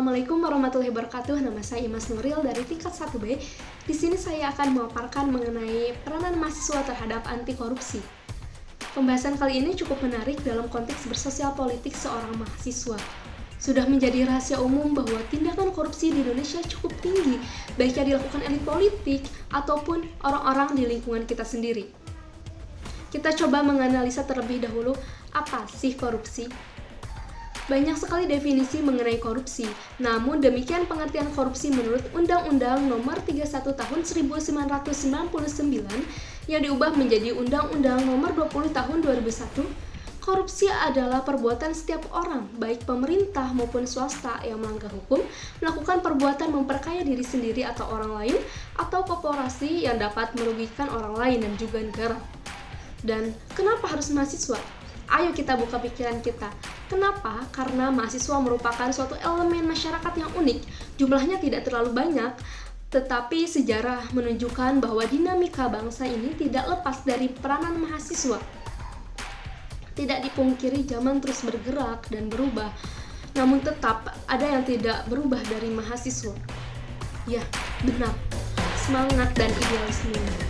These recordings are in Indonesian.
Assalamualaikum warahmatullahi wabarakatuh. Nama saya Imas Nuril dari tingkat 1B. Di sini saya akan memaparkan mengenai peranan mahasiswa terhadap anti korupsi. Pembahasan kali ini cukup menarik dalam konteks bersosial politik seorang mahasiswa. Sudah menjadi rahasia umum bahwa tindakan korupsi di Indonesia cukup tinggi, baik yang dilakukan elit politik ataupun orang-orang di lingkungan kita sendiri. Kita coba menganalisa terlebih dahulu, apa sih korupsi? Banyak sekali definisi mengenai korupsi, namun demikian pengertian korupsi menurut Undang-Undang Nomor 31 Tahun 1999 yang diubah menjadi Undang-Undang Nomor 20 Tahun 2001. Korupsi adalah perbuatan setiap orang, baik pemerintah maupun swasta yang melanggar hukum, melakukan perbuatan memperkaya diri sendiri atau orang lain, atau korporasi yang dapat merugikan orang lain dan juga negara. Dan kenapa harus mahasiswa? Ayo kita buka pikiran kita. Kenapa? Karena mahasiswa merupakan suatu elemen masyarakat yang unik. Jumlahnya tidak terlalu banyak, tetapi sejarah menunjukkan bahwa dinamika bangsa ini tidak lepas dari peranan mahasiswa. Tidak dipungkiri zaman terus bergerak dan berubah, namun tetap ada yang tidak berubah dari mahasiswa. Ya, benar. Semangat dan idealisme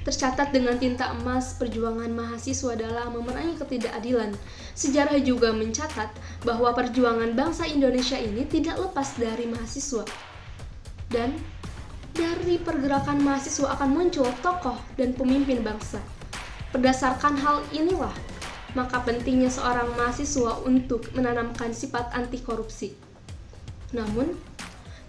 tercatat dengan tinta emas perjuangan mahasiswa dalam memerangi ketidakadilan. Sejarah juga mencatat bahwa perjuangan bangsa Indonesia ini tidak lepas dari mahasiswa. Dan dari pergerakan mahasiswa akan muncul tokoh dan pemimpin bangsa. Berdasarkan hal inilah, maka pentingnya seorang mahasiswa untuk menanamkan sifat anti korupsi. Namun,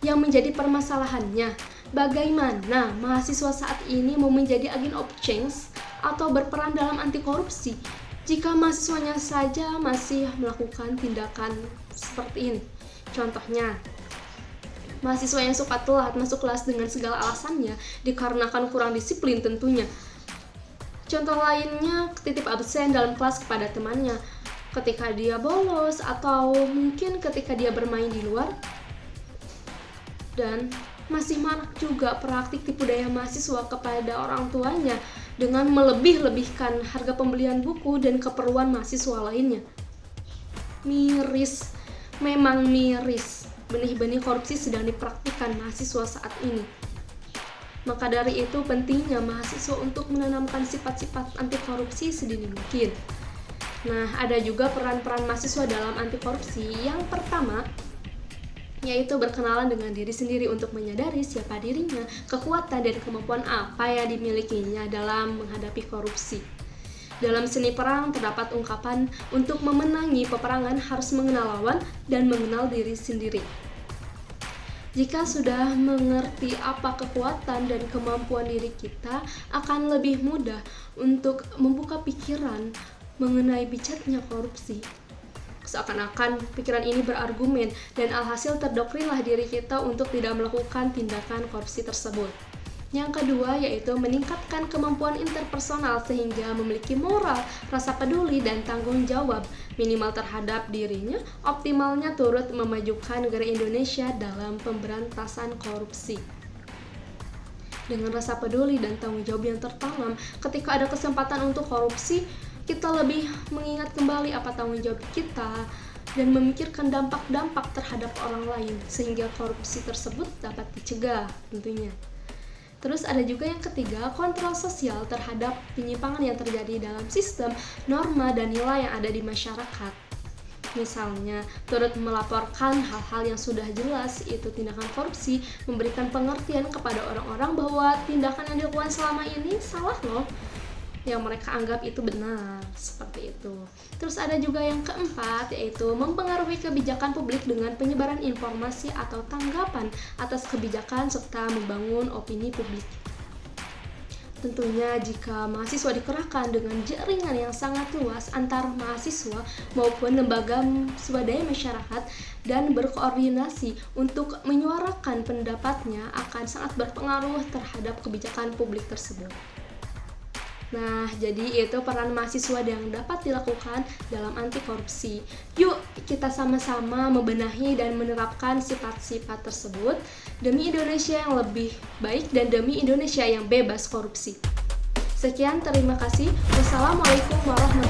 yang menjadi permasalahannya, bagaimana mahasiswa saat ini mau menjadi agen of change atau berperan dalam anti korupsi jika mahasiswanya saja masih melakukan tindakan seperti ini? Contohnya, mahasiswa yang suka telat masuk kelas dengan segala alasannya dikarenakan kurang disiplin tentunya. Contoh lainnya, titip absen dalam kelas kepada temannya ketika dia bolos atau mungkin ketika dia bermain di luar. Dan masih marak juga praktik tipu daya mahasiswa kepada orang tuanya dengan melebih-lebihkan harga pembelian buku dan keperluan mahasiswa lainnya. Miris, memang miris. Benih-benih korupsi sedang dipraktikkan mahasiswa saat ini. Maka dari itu pentingnya mahasiswa untuk menanamkan sifat-sifat anti korupsi sedini mungkin. Nah, ada juga peran-peran mahasiswa dalam anti korupsi. Yang pertama, yaitu berkenalan dengan diri sendiri untuk menyadari siapa dirinya, kekuatan dan kemampuan apa yang dimilikinya dalam menghadapi korupsi. Dalam seni perang terdapat ungkapan untuk memenangi peperangan harus mengenal lawan dan mengenal diri sendiri. Jika sudah mengerti apa kekuatan dan kemampuan diri kita, akan lebih mudah untuk membuka pikiran mengenai bijaknya korupsi. Seakan-akan pikiran ini berargumen dan alhasil terdokrinlah diri kita untuk tidak melakukan tindakan korupsi tersebut. Yang kedua yaitu meningkatkan kemampuan interpersonal sehingga memiliki moral, rasa peduli dan tanggung jawab minimal terhadap dirinya, optimalnya turut memajukan negara Indonesia dalam pemberantasan korupsi. Dengan rasa peduli dan tanggung jawab yang tertanam, ketika ada kesempatan untuk korupsi, kita lebih mengingat kembali apa tanggung jawab kita dan memikirkan dampak-dampak terhadap orang lain sehingga korupsi tersebut dapat dicegah tentunya. Terus ada juga yang ketiga, kontrol sosial terhadap penyimpangan yang terjadi dalam sistem, norma, dan nilai yang ada di masyarakat. Misalnya, turut melaporkan hal-hal yang sudah jelas itu tindakan korupsi, memberikan pengertian kepada orang-orang bahwa tindakan yang dilakukan selama ini salah loh, yang mereka anggap itu benar, seperti itu. Terus ada juga yang keempat, yaitu mempengaruhi kebijakan publik dengan penyebaran informasi atau tanggapan atas kebijakan serta membangun opini publik. Tentunya jika mahasiswa dikerahkan dengan jaringan yang sangat luas antar mahasiswa maupun lembaga swadaya masyarakat dan berkoordinasi untuk menyuarakan pendapatnya akan sangat berpengaruh terhadap kebijakan publik tersebut. Nah, jadi itu peran mahasiswa yang dapat dilakukan dalam anti korupsi. Yuk, kita sama-sama membenahi dan menerapkan sifat-sifat tersebut demi Indonesia yang lebih baik dan demi Indonesia yang bebas korupsi. Sekian, terima kasih. Wassalamualaikum warahmatullahi wabarakatuh.